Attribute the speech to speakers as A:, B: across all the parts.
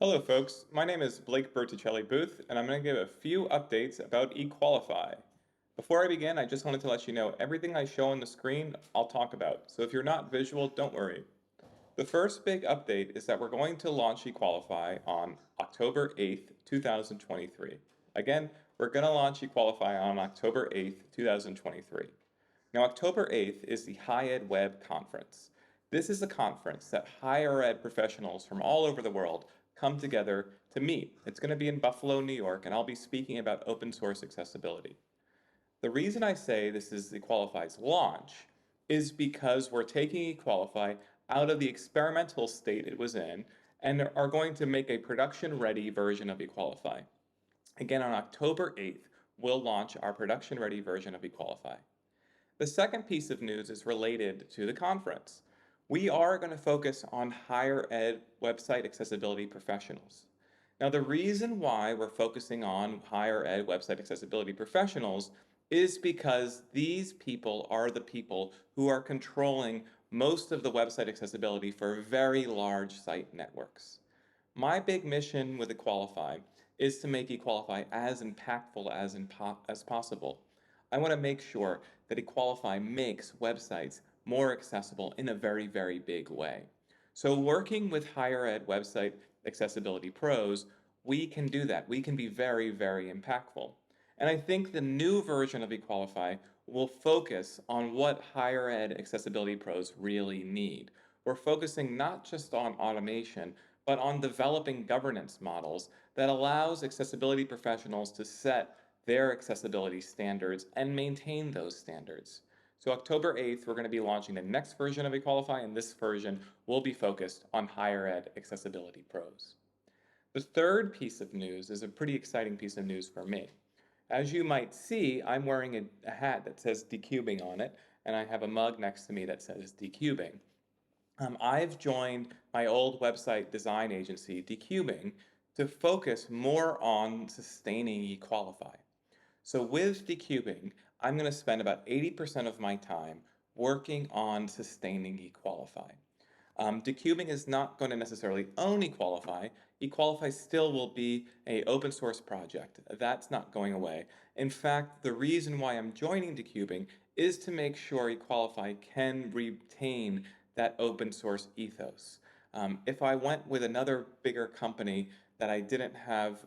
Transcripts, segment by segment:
A: Hello folks, my name is Blake Bertuccelli-Booth and I'm going to give a few updates about Equalify. Before I begin, I just wanted to let you know everything I show on the screen I'll talk about, so if you're not visual, don't worry. The first big update is that we're going to launch Equalify on October 8th, 2023. Again, we're going to launch Equalify on October 8th, 2023. Now, October 8th is the High Ed Web Conference. This is a conference that higher ed professionals from all over the world come together to meet. It's going to be in Buffalo, New York, and I'll be speaking about open source accessibility. The reason I say this is Equalify's launch is because we're taking Equalify out of the experimental state it was in and are going to make a production-ready version of Equalify. Again, on October 8th, we'll launch our production-ready version of Equalify. The second piece of news is related to the conference. We are going to focus on higher ed website accessibility professionals. Now, the reason why we're focusing on higher ed website accessibility professionals is because these people are the people who are controlling most of the website accessibility for very large site networks. My big mission with Equalify is to make Equalify as impactful as possible. I want to make sure that Equalify makes websites more accessible in a very, very big way. So working with higher ed website accessibility pros, we can do that. We can be very, very impactful. And I think the new version of Equalify will focus on what higher ed accessibility pros really need. We're focusing not just on automation, but on developing governance models that allows accessibility professionals to set their accessibility standards and maintain those standards. So October 8th, we're going to be launching the next version of Equalify, and this version will be focused on higher ed accessibility pros. The third piece of news is a pretty exciting piece of news for me. As you might see, I'm wearing a hat that says Decubing on it, and I have a mug next to me that says Decubing. I've joined my old website design agency, Decubing, to focus more on sustaining Equalify. So with Decubing, I'm going to spend about 80% of my time working on sustaining Equalify. Decubing is not going to necessarily own Equalify. Equalify still will be an open source project. That's not going away. In fact, the reason why I'm joining Decubing is to make sure Equalify can retain that open source ethos. If I went with another bigger company that I didn't have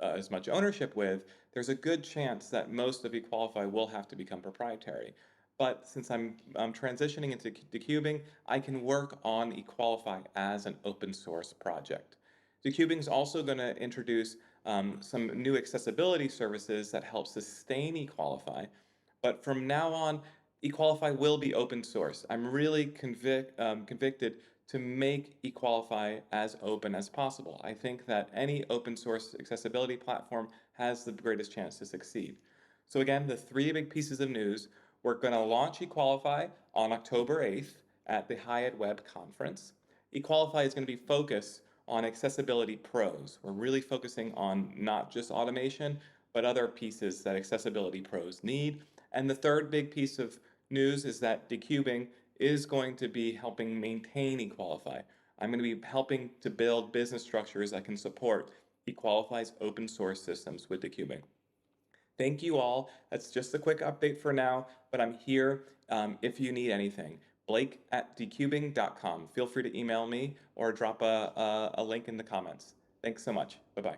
A: as much ownership with, there's a good chance that most of Equalify will have to become proprietary. But since I'm transitioning into Decubing, I can work on Equalify as an open source project. Decubing is also going to introduce some new accessibility services that help sustain Equalify. But from now on, Equalify will be open source. I'm really convicted to make Equalify as open as possible. I think that any open source accessibility platform has the greatest chance to succeed. So again, the three big pieces of news: we're going to launch Equalify on October 8th at the High Ed Web Conference. Equalify is going to be focused on accessibility pros. We're really focusing on not just automation, but other pieces that accessibility pros need. And the third big piece of news is that Decubing is going to be helping maintain Equalify. I'm going to be helping to build business structures that can support Equalify's open source systems with Decubing. Thank you all. That's just a quick update for now, but I'm here if you need anything. Blake@decubing.com. Feel free to email me or drop a link in the comments. Thanks so much. Bye-bye.